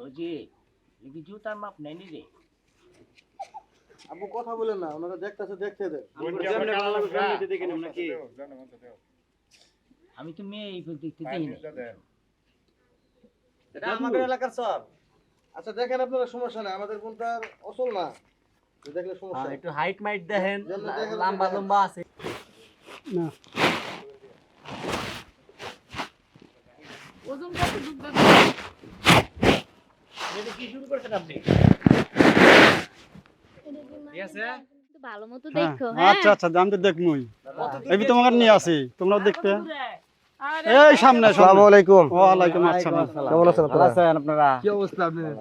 ওই যে জুতার মাপ নেয়নি রে। আব্বু কথা বলেন না, ওনারা দেখতেছে দেখতে দেন। আমি তো মেয়ে এই দেখতে দেই না। এটা আমাদের এলাকার সব। আচ্ছা দেখেন আপনারা, সমস্যা নাই, আমাদের কোনটা অসল না, দেখলে সমস্যা। একটু হাইট মাইট দেখেন, লম্বা লম্বা আছে না। ওজন কত দুধ দেন? এটা কি শুরু করছেন আপনি? ঠিক আছে, ভালো মতো দেখো। হ্যাঁ আচ্ছা আচ্ছা, দাম তো দেখমুই। এই তোমাকে নিয়ে আসি, তোমরাও দেখবে। আরে এই সামনে। আসসালামু আলাইকুম। ওয়ালাইকুম আসসালাম। কেমন আছেন ভালো আপনারা? আছেন আপনারা? কি অবস্থা আপনাদের?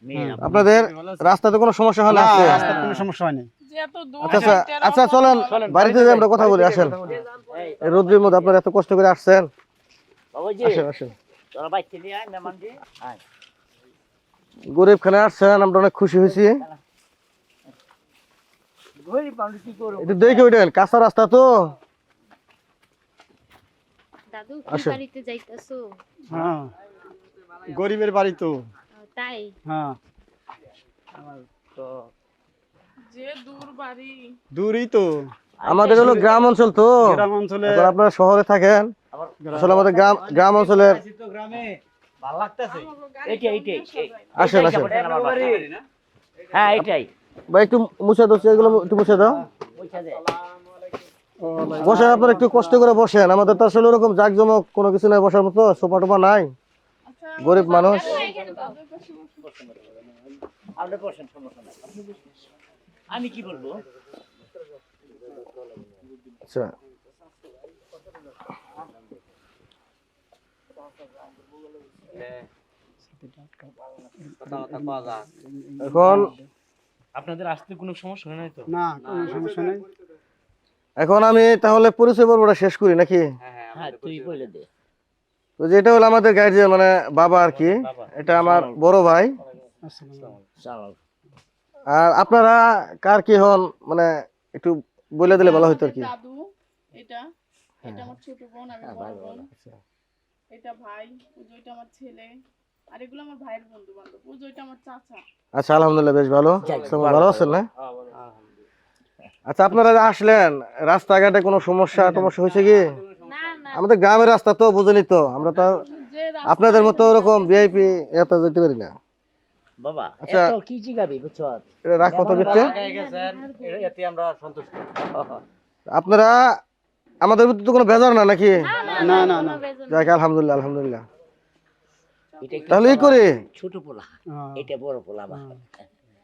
মেয়ে আপনাদের রাস্তাতে কোনো সমস্যা হয় না? না, আজকে? রাস্তার কোনো সমস্যা হয়নি। যে এত দূর আচ্ছা আচ্ছা আচ্ছা, চলেন বাড়িতে যাই, আমরা কথা বলি, আসেন। এই রোদ্রের মধ্যে আপনারা এত কষ্ট করে আসছেন, বাবাজি আসেন আসেন। তোরা বাইতে নিয়ে আয় মেহমান জি। আয়। গরিব খানে আসছেন, আমরা অনেক খুশি হয়েছি। গরিব মানুষ কি করব? একটু দেখে ওইটান, কাঁচা রাস্তা তো। দাদু কি আসেন। বাড়িতে যাইতাছো? হ্যাঁ, গরিবের বাড়ি তো। তাই হ্যাঁ, তো যে দূর বাড়ি। দূরই তো। আমাদের হলো গ্রাম অঞ্চল তো, গ্রাম অঞ্চলে এখন আপনারা শহরে থাকেন, আসলে আমাদের গ্রাম অঞ্চলের। গ্রামে ভালো লাগতেছে। এইটা আসেন আসেন হ্যাঁ এইটাই ভাই, একটু মুছে দাও, এগুলো একটু মুছে দাও। পয়সা দে। বসেন, আপনারা একটু কষ্ট করে বসেন, আমাদের তো আসলে ওরকম জাঁকজমক কোনো কিছু নাই বসার মতো, সোফা টোফা নাই, আচ্ছা গরিব মানুষ। দাদুর কাছে বসে। আপনি বসেন, সমস্যা নাই। আপনি বসেন। আমি কি বলবো? আচ্ছা এখন আপনাদের আসতে কোনো সমস্যা হয় নাই তো? না, কোনো সমস্যা নেই। এখন আমি তাহলে পরিচয় পর্বটা শেষ করি নাকি? হ্যাঁ তুই বলে দে। তো যেটা হলো আমাদের গার্জিয়ান, মানে বাবা আর কি, এটা আমার বড় ভাই। আসসালাম। চলো। আর আপনারা কার কি হন, মানে একটু বলে দিলে ভালো হতো আর কি। দাদু এটা এটা আমার ছোট বোন, আমি বড় বোন। এটা ভাই, পুজোটা আমার ছেলে, আর এগুলো আমার ভাইয়ের বন্ধু বান্ধব। পুজোটা আমার চাচা। আচ্ছা আলহামদুলিল্লাহ, বেশ ভালো। সবাই ভালো আছেন না? আচ্ছা, আপনারা যে আসলেন, রাস্তাঘাটে কোনো সমস্যা হয়েছে কি? না না আমাদের গ্রামের রাস্তা তো বুঝেনি তো, আমরা তো যে আপনাদের মতো ওরকম ভিআইপি এত যেতে পারি না। বাবা আচ্ছা। এত কি জিগাবি বুঝছো? এটা রাখো তো ভিতরে। এতে আমরা সন্তুষ্ট। আপনারা আমাদের ভিতরে তো কোনো বেজার না নাকি? না না না। যাক আলহামদুলিল্লাহ আলহামদুলিল্লাহ। এটা কি তাহলে এই বাবা? করি ছোট পোলা, হ্যাঁ। এটা বড় পোলা আমার।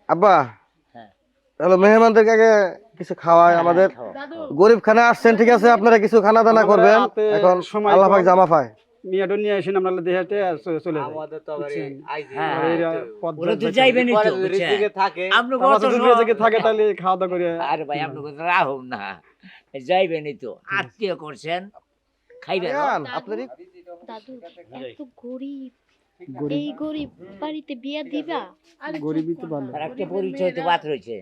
আব্বা, হ্যাঁ। তাহলে মেহমানদেরকে আগে কিছু খাওয়ায়, আমাদের খাওয়া। দাদু গরিব খানে আসছেন, ঠিক আছে, আপনারা কিছু খানা দানা করবেন। রাতে এখন সময় আল্লাহ পাক কম। জামা পায়। মিয়াটো নিয়ে আসেন, আমরা দেহাতে চলে যাই। আমাদের তো আবার এই আইজি হ্যাঁ, আর এরা পথ ওরা তো যাইতে- যাইবেনই পরে তো যদি বুঝছেন? রিজিকে থাকে আপনি আমরা কত তো দূরে থেকে থাকে, তাহলে খাওয়া দাওয়া করে। আরে ভাই আপনি কত রাহুম না, যাইবেনই তো, আত্মীয় করছেন, খাইবেন। আপনারই দাদু এত গরিব, এই গরিব বাড়িতে বিয়া দিবা? আরে গরিবই তো ভালো। আর একটা পরিচয় তো বাদ রয়েছে,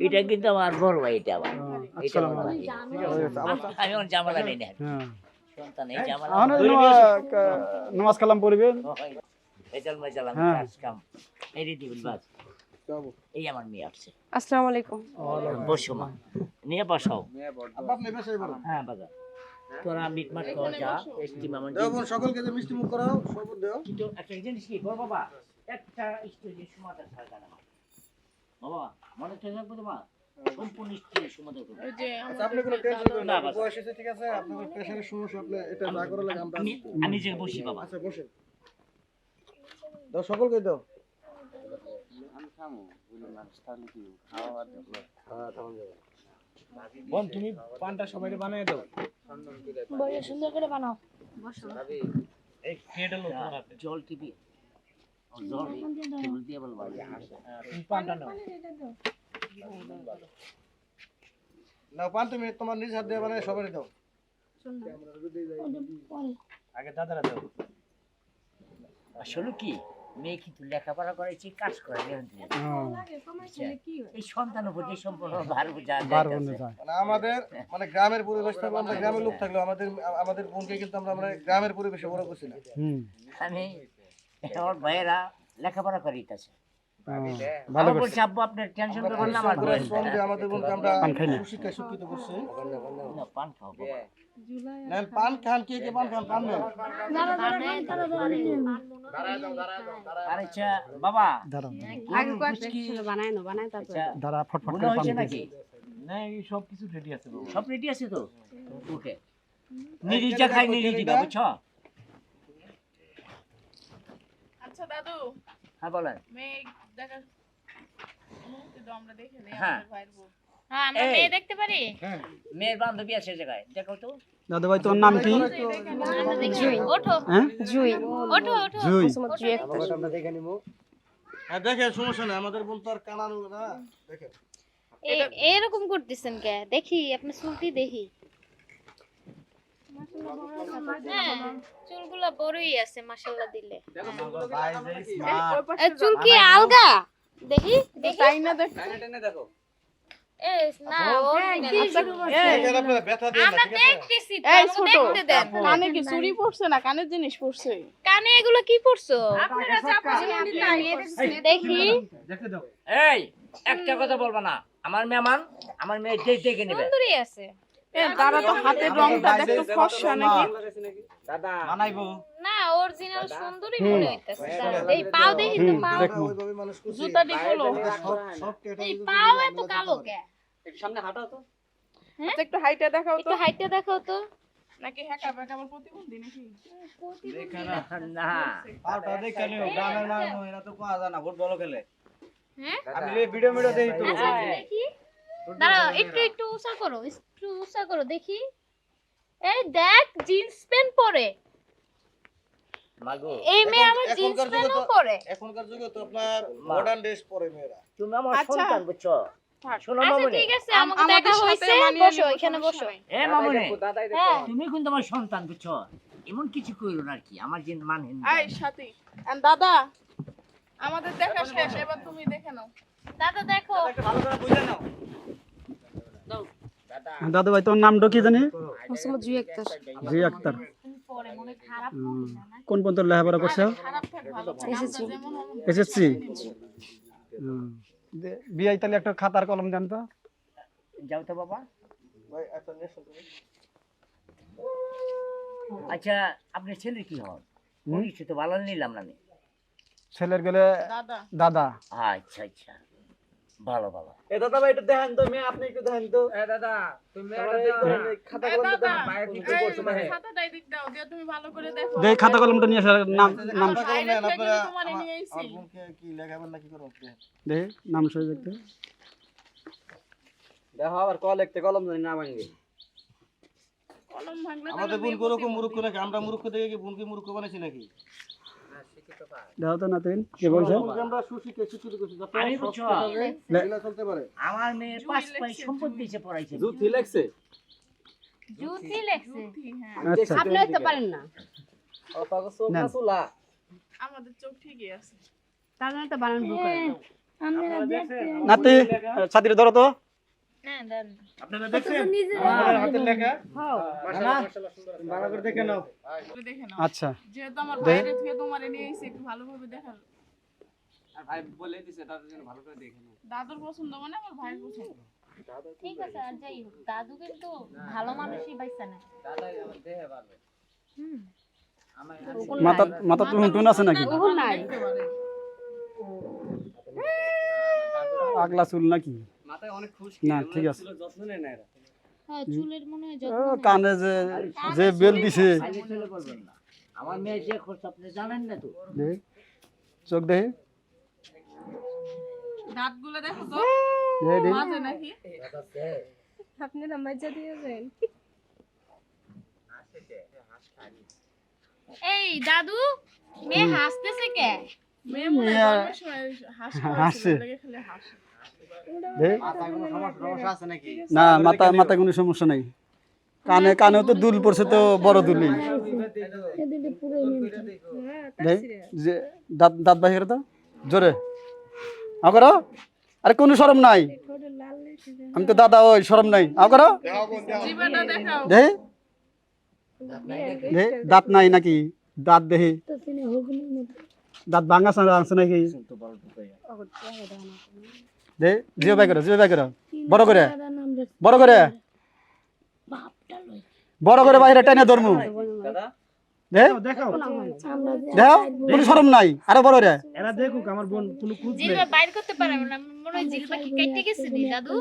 এটা কিন্তু আমার বড় ভাই, এটা আমার এটা আসসালামু আমার ভাই। আমি আমার জামালা নেই না, হ্যাঁ, সন্তান এই জামালা এখন নামাজ কালাম পড়বেন। ভেজাল মেজাল আমি হ্যাঁ। কাজ কাম এই রেডি বিল বাস। এই আমার মেয়ে আসছে, আসসালামু আলাইকুম। বসো মা, নিয়ে বসাও। হ্যাঁ বাজার তোরা মিট মাট কর যা, এসটি মামন সকলকে যে মিষ্টি মুখ করাও, শরবত দাও। কিন্তু একটা জিনিস কি বল বাবা, একটা স্টেজে সমাধান ছাড়া না বাবা, মনে থাকবে তোমা সম্পূর্ণ স্টেজে সমাধান করবে। ওই যে আচ্ছা, আপনি কোনো আমাদের টেনশন দাদু- করেন না, আপনার বয়স হয়েছে, ঠিক আছে, আপনার প্রেশারের সমস্যা, আপনি এটা না করা লাগে আমরা। আমি যে বসি বাবা। আচ্ছা বসেন, দাও সকলকে দাও। বোন তুমি পানটা সবাইকে বানিয়ে দাও। বড় সুন্দর করে বানাও। বসো। এই খেয়ে ডালো তোমার হাতে। জল টিপি জল টেবিল দিয়ে বলবা তুমি পানটা নাও। নাও পান, তুমি তোমার নিজ হাত দিয়ে বানায় সবারই দাও। আগে দাদারা দাও। আসলে কি মেয়ে কিন্তু লেখাপড়া করেছি, কাজ করে এই সন্তান উপর যে সম্পূর্ণ ভার বোঝা বারবন্ধে যায়। মানে আমাদের মানে গ্রামের পরিবেশ থাকলে, আমরা গ্রামের লোক থাকলেও আমাদের বোনকে কিন্তু আমরা গ্রামের পরিবেশে বড় করছি না। হুম। আমি আমার ভাইয়েরা লেখাপড়া করিতেছে। ভালো আমার করছে বলছে আব্বু আপনি টেনশন করবেন না, আমার শ্রম দিয়ে আমাদের বোনকে আমরা পান খাই না। সুশিক্ষায় শিক্ষিত করছি। না, পান খাও বাবা। নেন পান খান, কে কে পান খান, পান নেন। আর আচ্ছা বাবা দাঁড়াও আগে কয়েকটা বানায় না বানায় তারপর আচ্ছা দাঁড়া ফটফট মনে করে পান হয়েছে খাই। নাকি? সব রেডি আছে তো? ওকে নিরিজা খাই নিরিজা বুঝছো? আচ্ছা দাদু, হ্যাঁ বলেন। মেয়ে দেখা মুহূর্তে তো আমরা দেখে নেই হ্যাঁ। আমাদের ভাইয়ের বউ। হ্যাঁ আমরা এই। মেয়ে দেখতে পারি। মেয়ের বান্ধবী আছে জায়গায়, দেখো তো। দাদু ভাই তোর নাম কি? জুই ওঠো হ্যাঁ জুই ওঠো ওঠো জুই। হ্যাঁ দেখেন, সমস্যা নেই, আমাদের বোন তো আর কানানো না, দেখেন। এরকম করতেছেন কে? দেখি আপনার চুলটি দেখি। হ্যাঁ চুলগুলা বড়ই আছে মাশাআল্লাহ দিলে। চুল কি আলগা? দেখি দেখি তাই না দেখ, এ না ওর কি শুরু দেখেন আপনারা ব্যথা দেন না, আমরা ঠিক আছে? দেখতেছি তো, এই আমাকে ছোট দেখতে দেন। কানে কি চুরি পড়ছে না কানের জিনিস পড়ছে? কানে এগুলো কি পড়ছো? দেখি এই একটা কথা বলবা না, আমার মেহমান, আমার মেয়ে দেখে নেবে। সুন্দরী আছে। এ তারা তো হাতের রংটা দেখতে ফর্সা নাকি? না অরিজিনাল সুন্দরী মনে হইতাছে। এই পাও দেখি তো পাও। আমরা ওইভাবে মানুষ করছি। জুতা দিখলো সব কেটে এই পাও এত কালো কে? আচ্ছা একটু হাইটা দেখাও তো, একটু হাইটটা দেখাও তো। নাকি হ্যাকা ব্যাকা আমার প্রতিবন্ধী নাকি? না পাউটা দেখে নিও, গ্রামের মানুষ এরা তো কোয়া জানা, ফুটবল খেলে। হ্যাঁ আমি ভিডিও দেখি তো। আচ্ছা আচ্ছা, দেখি দাঁড়াও একটু একটু উঁচা করো, একটু উঁচা করো দেখি। এই দেখ জিন্স প্যান্ট পরে। মাগো এই মেয়ে আবার এখনকার জিন্স যুগে প্যান্টও তো- পরে। এখনকার যুগে তো আপনার মডার্ন ড্রেস পরে মেয়েরা। তুমি আমার আচ্ছা। সন্তান বুঝছো? থাক। শোনো আচ্ছা মামুনি, ঠিক আছে আমাকে আমাদের দেখা সাথে হইছে, মানিয়ে বসো নিবো, এখানে সমস্যা বসো। নাই। এ মামুনি, হ্যাঁ তুমি কিন্তু আমার সন্তান বুঝছো? এমন কিছু কইরো না আর কি, আমার যে মানহীন। এই সাথী and দাদা আমাদের দেখা শেষ, এবার তুমি দেখে নাও। দাদা দেখো দাদু ভাই তোর নামটা কি জানি? জুই একটা জি আক্তার। পরে মনে খারাপ হুম। কোন পর্যন্ত লেখাপড়া করছো? খারাপ থাক ভালো থাক, আমরা যেমন হলাম এসএসসি। বিআই তাহলে একটা খাতার কলম দেন তো। যাও তো বাবা। ভাই আচ্ছা নিয়ে আসুন তুমি। আচ্ছা আপনার ছেলের কি হয়? পরিচয় তো ভালো নিলাম না আমি। ছেলের গেলে দাদা দাদা। আচ্ছা আচ্ছা, ভালো ভালো। এ দাদা ভাই একটু দেখেন তো মেয়ে আপনি একটু দেখেন তো এ দাদা এই খাতাটাই দিক দাও, দিয়ে তুমি ভালো করে দেখো। দেই খাতা কলমটা নিয়ে আসার নাম নাম খাতা কলম নেন বাইরে থেকে আপনারা। তো তোমারে নিয়ে আইছি। আমার বোনকে কি লেখাবেন না কি করবেন? দেই নাম সই দেখতে। দেখো আবার কল লিখতে কলম জানি না ভাঙবে কলম ভাঙলে আমাদের বোন কোরকম মূর্খ নাকি? আমরা মূর্খ দেখে কি বোনকে মূর্খ বানাইছি নাকি? দাও তো না তুই কি বলছো? বোনকে আমরা সুশিক্ষায় শিক্ষিত করছি, যাতে আমি সৎ বুঝছো? পথে মেলা চলতে পারে। আমার মেয়ের 5 পাই সম্পদ দিয়েছে পড়াইছে। জুতি লেখছে জুতি লেখছে। জুতি, হ্যাঁ আচ্ছা আপনি হইতে পারেন না ও পাগল চোখ না চুলা আমাদের চোখ ঠিকই আছে। তার জন্য তো বানান ভুল করে নাতি ছাত্রী ধরো তো। হ্যাঁ দেন। আপনারা দেখছেন আমাদের হাতের লেখা? মাশাআল্লাহ সুন্দর, ভালো করে দেখে নাও। করে দেখে নাও, আচ্ছা যেহেতু আমার বাইরে থেকে তোমারে নিয়ে আইছি, একটু ভালোভাবে দেখার। আর ভাই বলে দিছে তার জন্য ভালো করে দেখে নাও দাদুর পছন্দ মানে আমার ভাইয়ের পছন্দ। ঠিক আছে আর যাই হোক দাদু কিন্তু ভালো মানুষই পাইছে না। দাদাই আমার দেহে ভালো হুম মাথা মাথা টুন টুন আছে নাকি? দাদু নাই দেখতে পারে। আগলা চুল নাকি? মাথায় অনেক খুশকি না ঠিক আছে। যত্ন নেয় না এরা হ্যাঁ চুলের মনে হয় ও, যত্ন নেয়। কানে যে যে বেল দিছে খালি ছেলে বলবেন না, আমার মেয়ে যে করছে আপনি জানেন না তো। দেই চোখ দেই দাঁতগুলো দেখো তো, দেই দেই মাঝে নাকি? আপনারা মজা দিয়েছেন। এই দাদু মেয়ে হাসতেছে কে? মেয়ে মনে হয় জন্মের সময় হাসি হাসে। লেগে খালি হাসে। দেই মাথায় কোনো সমস্যা আছে নাকি? না মাথা কোনো সমস্যা নাই। কানে কানেও তো দুল পড়ছে তো বড় দুলি। দেই যে দাঁত দাঁত বাহির তো জোরে আও করো। আরে কোনো শরম নাই, আমি তো দাদা ওই শরম নাই। আও করো জিবাটা দেখাও। দেই দেই দাঁত নাই নাকি? দাঁত দেহি দাঁত ভাঙা আছে নাকি তো বড় ঢুকাইয়া দে জিও বাই করো বড় করে বড় করে বাইরে টাইনা ধরমু দে দেখো কোনো শরম নাই আরো বড় রে এরা দেখুক আমার বোন কোনো খুঁজ নেই জিভে বাইর করতে পারবে না মনে হয় জিভে কি কেটে গেছে নি দাদু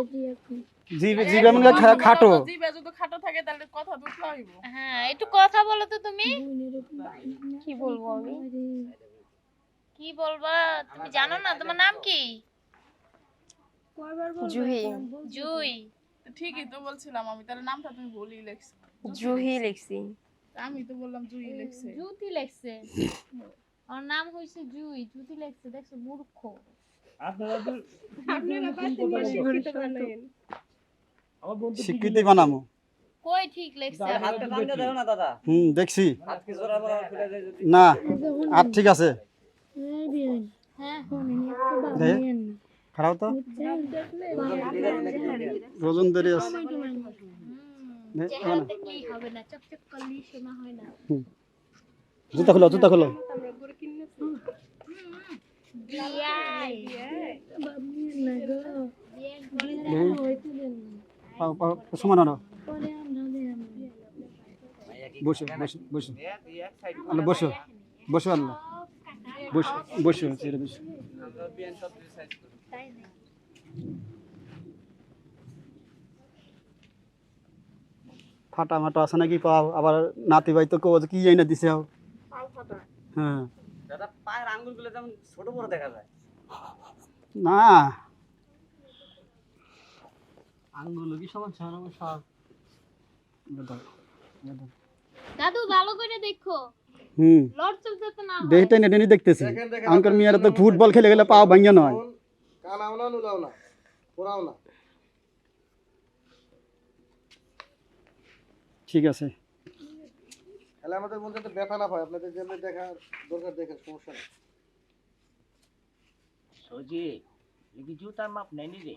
জিবে মনে খাটো জিভে যদি খাটো থাকে তাহলে কথা দুখলা হইব। হ্যাঁ একটু কথা বলো তো তুমি কি বলবো আমি কি বলবা তুমি জানো না তোমার নাম কি জুহি জুই ঠিকই তো বলছিলাম আমি, তাহলে নামটা তুমি ভুলই লেখছো। জুহি লিখছি আমি তো বললাম জুই লেখছে। জুতি লেখছে ওর নাম হইছে জুই জুতি লেখছে দেখছো মূর্খ আপনারা তো আপনারা পাশে নিয়ে শিক্ষিত বানাইন। আমার বোন তো স্বীকৃতি বানামো কই ঠিক লেখছে হাতটা টানতে দাও না দাদা দেখছি হাত কি জোড়া বড় খুলে যায় যদি না আর ঠিক আছে হ্যাঁ দে খারাপ তো ওজন ধরে আছে দে, চেহারাতে কি হবে না চকচক করলেই শোনা হয় না জুতা খোলো বিয়াই সমান আনো বসো আল্লাহ বসো আল্লাহ বসো ছেড়ে বসো তাই না ফাটা মাটা আছে নাকি পাও আবার নাতি ভাই তো কি যাই না দিছে হ্যাঁ দাদা পায়ের আঙ্গুলগুলো যেমন ছোট বড় দেখা যায় না আঙ্গুল কি সমান সব দাদু ভালো করে দেখো লড় চলতে তো না হয়। দেহটা নেটেনি দেখতেছি আঙ্কার মিয়ারা তো ফুটবল খেলে গেলে পাও ভাঙিয়া নয় কানাও না নুলাও না পোড়াও না ঠিক আছে তাহলে আমাদের মধ্যে তো ব্যথা না হয় আপনাদের যেমনি দেখা দরকার দেখেন সমস্যা নেই সজি লিখি জুতার মাপ নেনি রে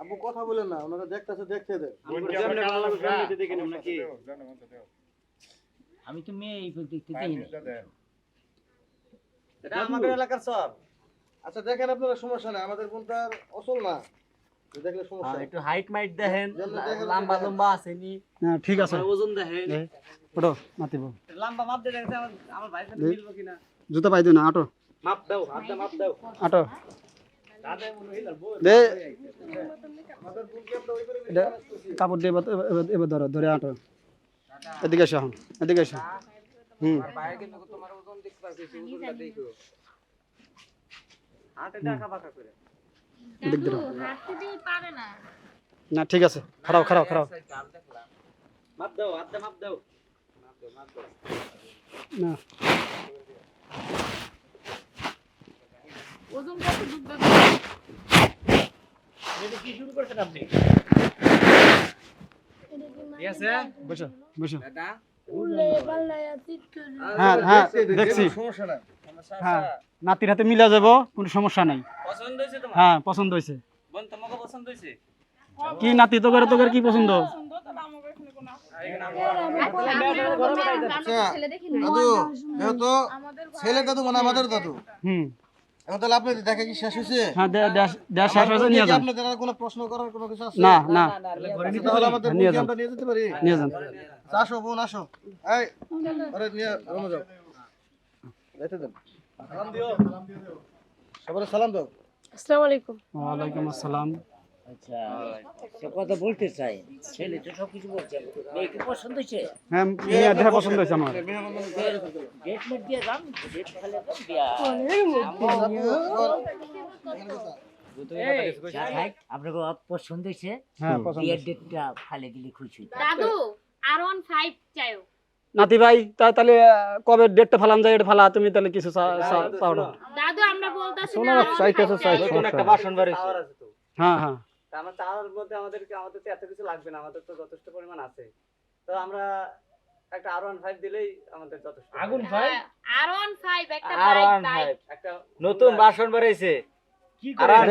আব্বু কথা বলেন না ওনারা দেখতেছে দেখতে দেন আমি তো মেয়ে এই দেখতে দেই না এটা আমাদের এলাকার সব আচ্ছা দেখেন আপনারা সমস্যা নেই আমাদের বোনটার অসল না দেখলে সমস্যা একটু হাইট মাইট দেখেন দেখেন, লম্বা আছে নি হ্যাঁ ঠিক আছে ওজন দেখেন ওটো নাতিব লম্বা মাপ দিয়ে দেখেন আমার ভাইয়ের সাথে মিলবো কিনা জুতা পাই দিও না আটো মাপ দাও হাতটা মাপ দাও আটো দে এটা কাপড় দিয়ে এবার ধরো ধরে আটো এদিকে এসো এদিকে এসো ভাইয়ের কিন্তু তোমার ওজন দেখতে পারছিস ওজনটা দেখো হাতে দেখা বাঁকা করে দাদু হাতে দিয়ে পারে না না ঠিক আছে খারাপ মাপ দাও হাতটা মাপ দাও না ওজন কত দুধ দাদু? এটা কি শুরু করছেন আপনি ঠিক আছে বসো দাদা হ্যাঁ দেখছি সমস্যা নাই হ্যাঁ নাতির হাতে মিলা যাবো কোনো সমস্যা নাই পছন্দ হয়েছে তোমার হ্যাঁ পছন্দ হয়েছে বোন তোমাকে পছন্দ হয়েছে কি নাতি তোকে কি পছন্দ পছন্দ, তাহলে আমাকে এখানে কোনো ছেলে দেখি দাদু যেহেতু আমাদের ছেলে দাদু মানে আমাদের দাদু হুম এখন তাহলে আপনি দেখা কি শেষ হয়েছে হ্যাঁ দেশ শেষ হয়েছে নিয়ে যান আপনাদের আর কোনো প্রশ্ন করার কোনো কিছু আছে না না তাহলে আমাদের নিয়ে বোনকে যান। আমরা নিয়ে যেতে পারি নিয়ে যান আসো বোন আসো এই আরে নিয়ে রুমে যাও যাইতে দেন সালাম দিও সবাই সালাম দাও আসসালামু আলাইকুম ওয়ালাইকুম আসসালাম আচ্ছা সে কথা বলতে চাই ছেলে তো সব কিছু বলছে মেয়ে কি পছন্দ হয়েছে হ্যাঁ মেয়ে দেখা পছন্দ হয়েছে আমার ডেট মেট দিয়ে যান ডেট খেলে যান বিয়া যা থাক আপনাকে পছন্দ হয়েছে হ্যাঁ পছন্দ বিয়ের ডেটটা ফালে দিলে খুশি দাদু R15 চাইও নাতি ভাই তাহলে কবে ডেটটা ফালাম যায় এটা ফালা তুমি তাহলে কিছু চাও না দাদু আমরা বলতাছি শোনো না না চাইতেছে চাই নতুন একটা বাসন বাড়ি হ্যাঁ তা আমরা চাওয়ার মধ্যে আমাদের তো এত কিছু লাগবে না আমাদের তো যথেষ্ট পরিমাণ আছে তো আমরা একটা R15 দিলেই আমাদের যথেষ্ট আগুন ভাই R15 একটা R15 বাইক একটা নতুন বাসন বাড়াইছে কি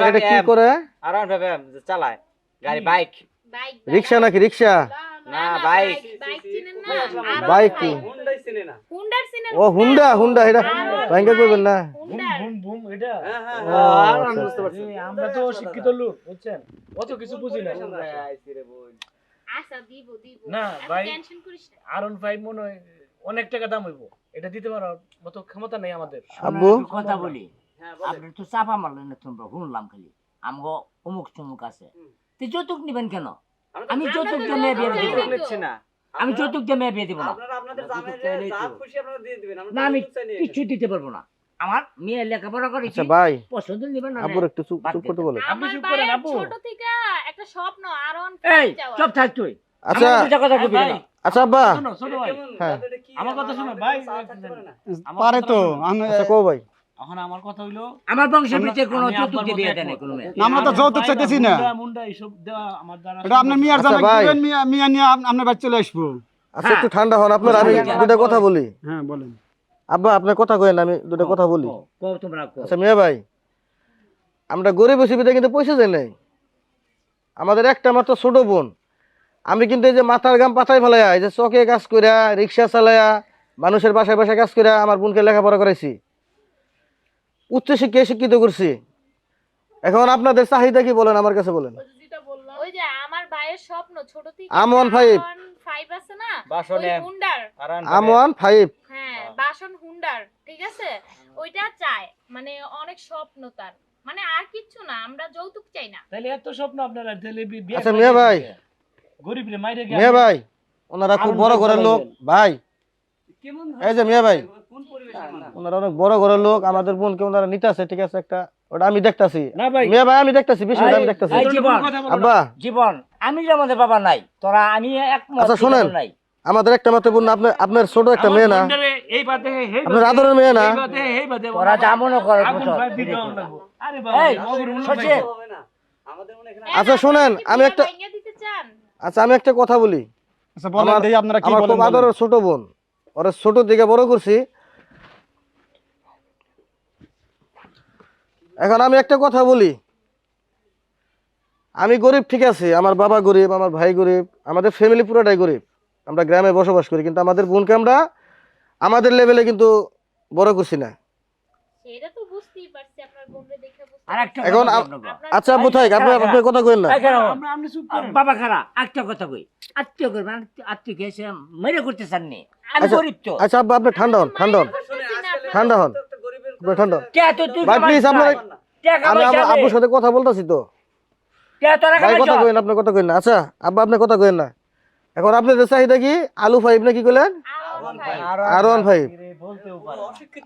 এটা কি করে R15 চালায় গাড়ি বাইক বাইক রিকশা নাকি রিকশা না বাইক বাইক চিনেন না বাইক কি হুন্ডাই চিনে না হুন্ডার চিনেন ও হুন্ডা এটা ভাঙ্গা করবেন না হুন্ডার। বুম এটা হ্যাঁ হ্যাঁ ও, হ্যাঁ, আচ্ছা, আমি বুঝতে পারছি। আমরা তো শিক্ষিত লোক বুঝছেন অত কিছু বুঝি না আচ্ছা দিব দিব না, এত ভাই। টেনশন করিস না। আরন 5 মনে হয় অনেক টাকা দাম হইব এটা দিতে পারার মতো ক্ষমতা নেই আমাদের আব্বু একটু কথা বলি হ্যাঁ বলেন। আপনি তো চাপা মারলেন না তোমরা শুনলাম খালি আমগো অমুক চুমুক আছে তো যৌতুক নিবেন কেন আমি আমরা তো যৌতুক তো দিয়ে মেয়ে বিয়ে যৌতুক দিব চাইনি না। তো। না আমি যৌতুক দিয়ে মেয়ে বিয়ে দিব না আপনারা আপনাদের জামাই যা খুশি আপনারা দিয়ে দিবেন আমরা না আমি যৌতুক চাই নিয়ে কিছু দিতে পারবো না আমার মেয়ে লেখাপড়া করেছি আচ্ছা ভাই পছন্দ নিবেন না আব্বুর একটু চুপ বাদ চুপ করতে দিতে। বলেন আপনি আমার চুপ করেন, ভাইয়ের আপু। ছোট থেকে একটা স্বপ্ন আরন এই যাওয়া। চুপ থাক তুই আচ্ছা আমার দুটা কথা কবি ভাই। না আচ্ছা আব্বা শোনো ছোট ভাই কেমন হ্যাঁ। দাদা, এটা কি আমার কথা শোনো, ভাই। থাকতে পারে না পারে তো আমি আচ্ছা কও ভাই এখন আমার কথা হইলো আমার বংশের ভিতরে কোনো আমি যৌতুক আব্বার দিয়ে মতো বিয়ে দেয় না একমত। কোনো মেয়ে আমরা তো যৌতুক চাইতেছি না। মুন্ডা এইসব দেওয়া আমার দ্বারা এটা আপনার মিয়ার আচ্ছা, জামাই ভাই। দিবেন, মিয়া নিয়ে আপনার বাড়ি চলে আসবো। আচ্ছা একটু ঠান্ডা হন আপনার আমি হ্যাঁ। দুটো কথা বলি হ্যাঁ বলেন। আব্বা আপনার কথা কইেন আমি দুটো কথা বলি কও তোমরা কও আচ্ছা মিয়া ভাই আমরা গরিব অসুবিধা কিন্তু পয়সা যাই নাই আমাদের একটা মাত্র ছোট বোন আমি কিন্তু এই যে মাথার গাম পাতায় ফেলাইয়া এই যে চকে কাজ কইরা রিক্সা চালাইয়া মানুষের বাসায় বাসায় কাজ কইরা আমার বোনকে লেখাপড়া করাইছি উচ্চশিক্ষায় শিক্ষিত করছি এখন আপনাদের চাহিদা কি বলেন আমার কাছে বলেন ওই যে যেটা বললাম ওই যে আমার ভাইয়ের স্বপ্ন ছোট থেকে আমন ফাইভ। ফাইভ আছে না বাসন ওই হুন্ডার আমন 5 হ্যাঁ বাসন হুন্ডার ঠিক আছে ওইটা চায় মানে অনেক স্বপ্ন তার মানে আর কিচ্ছু না আমরা যৌতুক চাই না তাহলে এত স্বপ্ন আপনারা তাহলে বিয়ে আচ্ছা মিয়া ভাই গরিব রে মাইরে গিয়ে মিয়া ভাই ওনারা খুব বড় ঘরের লোক ভাই কেমন এই যে মিয়া ভাই কোন পরিবেশের মানুষ ওনারা অনেক বড় ঘরের লোক আমাদের বোনকে ওনারা নিতে আছে ঠিক আছে একটা ওটা আমি দেখতাছি না ভাই মিয়া ভাই আমি দেখতাছি বিষয়টা আমি দেখতাছি এই জীবন আব্বা জীবন আমি যে আমাদের বাবা নাই তোরা আমি একমত আচ্ছা, শোনেন। নাই আমাদের একটা মাত্র বোন আপনার আপনার ছোট একটা মেয়ে না এই বাদে এই আপনার আদরের মেয়ে না এই বাদে এই বাদে তোরা যা মনে করো আগুন বুঝো। ভাই দিতে লাগবো আরে এই, বাবা মগর উল্টো সচিন। ভাই হবে না আমাদের মনে এখানে আচ্ছা শোনেন আমি একটা ভাইয়া দিতে চান আচ্ছা আমি একটা কথা বলি আচ্ছা বলেন আমার- দেখি আপনারা কি আমার বলেন খুব বলেন। আদরের ছোট বোন ওরা ছোট থেকে বড় করছি এখন আমি একটা কথা বলি আমি গরিব ঠিক আছে আমার বাবা গরিব আমার ভাই গরিব আমাদের ফ্যামিলি পুরোটাই গরিব আমরা গ্রামে বসবাস করি কিন্তু আমাদের বোনকে আমরা আমাদের লেভেলে কিন্তু বড় করছি না সেটা তো বুঝতেই পারছি আপনার বোনরে দেখে বুঝতে আর একটা এখন কথা আপ- আপনাকে। আপনার আচ্ছা আব্বু থাক আপনি আপনি কথা কইন না এই খারাপ। আমরা আপনি চুপ করেন বাবা খারা একটা কথা কই আত্মীয় করবেন আত্মীয় কে এসে মেরে করতে চাননি আমি আচ্ছা, গরিব তো আচ্ছা আব্বা আপনি ঠান্ডা হন ঠান্ডা হন শুনে আজকাল ঠান্ডা হন একটা গরিবের আপনার ঠান্ডা হন। কে তো তুই ভাই কামাইছ প্লিজ না। আপনারা কে আমি কামাইছ আমার আমি? আব্বুর সাথে কথা বলতাছি তো কে তোরা ভাই কামাইছ? কথা কইন আপনি কথা কইন না আচ্ছা আব্বা আপনি কথা কইন না এখন আপনাদের চাহিদা কি আলু 5 না কি কইলেন আরন ভাই আরন 5 বলতেও পারে অশিক্ষিত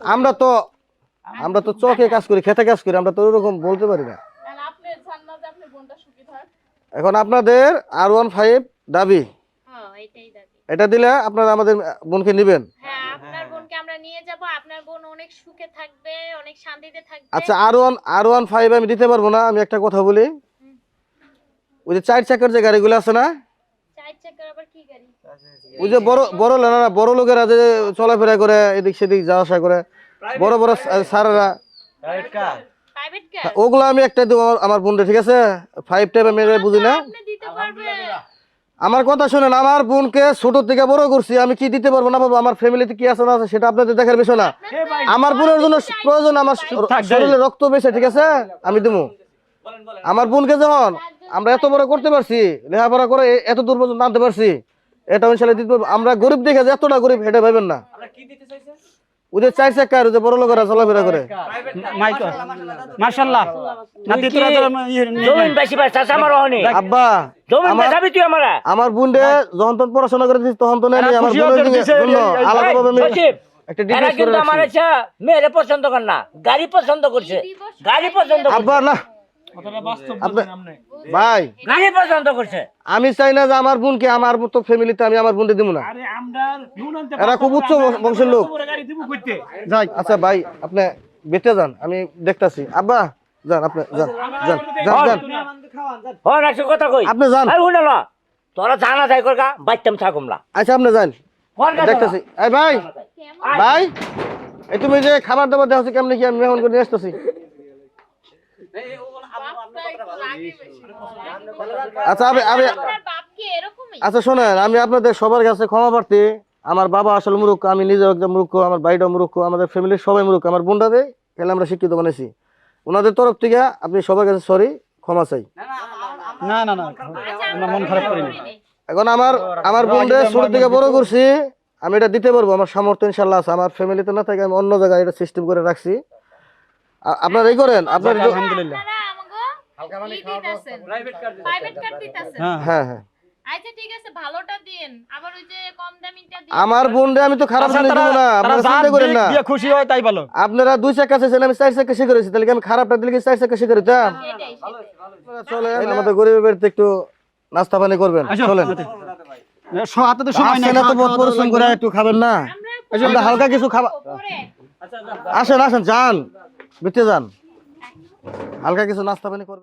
আমরা তো চকে কাজ করি খেতে কাজ করি আমরা তো ওরকম বলতে পারি না আর আপনি চান না যে আপনার বোনটা সুখী থাক এখন আপনাদের R15 দাবি হ্যাঁ এটাই দাবি এটা দিলে আপনারা আমাদের বোনকে নেবেন হ্যাঁ আপনার বোনকে আমরা নিয়ে যাব আপনার বোন অনেক সুখে থাকবে অনেক শান্তিতে থাকবে আচ্ছা R15 আমি দিতে পারবো না আমি একটা কথা বলি ওই যে 4 চাকার যে গাড়িগুলো আছে না চার চাকার আবার কি গাড়ি ওই যে বড় না বড় লোকেরা যে চলাফেরা করে এদিক সেদিক যাওয়া আসা করে বড় বড় স্যারেরা প্রাইভেট কার প্রাইভেট কার ওগুলো আমি একটা দেবো আমার বোনটা ঠিক আছে 5 টাইপের মেয়ে বুঝি না আপনি দিতে পারবেন আমার কথা শুনেন আমার বোনকে ছোট থেকে বড় করছি আমি কি দিতে পারবো না পারবো আমার ফ্যামিলিতে কি আছে না আছে সেটা আপনাদের দেখার বিষয় না এ ভাই আমার বোনের জন্য প্রয়োজন আমার শরীরে রক্ত বেশি ঠিক আছে আমি দেবো বলেন বলেন আমার বোনকে যখন আমরা এত বড় করতে পারছি লেখাপড়া করে এত দূর পর্যন্ত আনতে পারছি এটা ইনশাল্লাহ দিতে পারবো আমরা গরিব দেখে যে এতটা গরিব এটা ভাবেন না আমরা কি দিতে চাইছেন ওদের 4 চাকার যে বড় লোকেরা চলাফেরা করে প্রাইভেট কার মাইকেল। মাশাআল্লাহ মাশাআল্লাহ। না তুই দিতে কি জমিন বেশি পাস চাচা আমার হনি আব্বা জমিন আমার- বেচাবি তুই আমারা আমার বোনকে যখন তখন পড়াশোনা করে দিচ্ছি তখন তো নেই এরা আমার খুশি বোনের হতে দিছে, জন্য এই- এই- আলাদাভাবে আমি সচিব একটা এরা ডিটেইলস করে কিন্তু আমার রাখছি। ইচ্ছা মেয়েরে পছন্দ কর না গাড়ি পছন্দ করছে গাড়ি পছন্দ করছে আব্বা না কথাটা বাস্তব আপনি- বলছেন আপনি ভাই গাড়ি পছন্দ করছে আমি চাই না যে আমার বোনকে আমার মতো ফ্যামিলিতে আমি আমার বোনকে দিব না আরে আমরা নুন আনতে এরা খুব উচ্চ বংশের লোক। গাড়ি দিব কইতে যাই আচ্ছা ভাই আপনি বেঁচে যান আমি দেখতাছি আব্বা যান আপনি যান যান যান যান খাওয়ান যান হন একটা কথা কই আপনি যান আর শুনে না তোরা জানা যায় করগা বাইতাম থাকুম না আচ্ছা আপনি যান হন না দেখতাছি এই ভাই কেমন ভাই এই তুমি যে খাবার দাবার দেওয়া কেমন কি আমি মেহমান করে নিয়ে আসতেছি এই ও বাপটা একটু রাগী বেশি আচ্ছা আমি আপনার বাপ কি এরকমই আচ্ছা শোনেন আমি আপনাদের সবার কাছে ক্ষমা প্রার্থী আমার বাবা আসলে মূর্খ, আমি নিজেও একদম মূর্খ, আমার ভাইটাও মূর্খ, আমাদের ফ্যামিলির সবাই মূর্খ, আমার বোনটা দেয় তাহলে আমরা শিক্ষিত বানাইছি। ওনাদের তরফ থেকে আপনি সবার কাছে সরি, ক্ষমা চাই। না না না আচ্ছা, আমরা মন খারাপ করিনি। এখন আমার বোনটা ছোট থেকে বড় করছি, আমি এটা দিতে পারবো, আমার সামর্থ্য ইনশাল্লাহ আছে। আমার ফ্যামিলিতে না থাকে আমি অন্য জায়গায় এটা সিস্টেম করে রাখছি। আপনারা এই করেন, আপনার আলহামদুলিল্লাহ। আপনারা আমাকে ই দিতাছেন, প্রাইভেট কার্ড প্রাইভেট কার্ড দিতাছেন। হ্যাঁ হ্যাঁ হ্যাঁ, আচ্ছা ঠিক আছে, ভালোটা দিন, আবার ওই যে কম দামিটা দিন। আমার বোনটা আমি তো খারাপ জিনিস দেবো না, আপনারা চিন্তা করেন না। খুশি হয় তাই ভালো। আপনারা 2 চাকা চাইছেন, আমি 4 চাকা শিখেছি, তাহলে কি আমি খারাপটা দিলে কি 4 চাকা শিখে দিতাম? সেটাই ভালো সেটাই। ভালো চলেন আমাদের গরিবের বাড়িতে একটু নাস্তা পানি করবেন, চলেন। হাতে তো সময় নাই, আসেন এত বহুত পরিশ্রম করে একটু খাবেন না, আমরা হালকা কিছু খাবার। পরে আসেন আসেন, যান ভিতরে যান, হালকা কিছু নাস্তা পানি করবেন।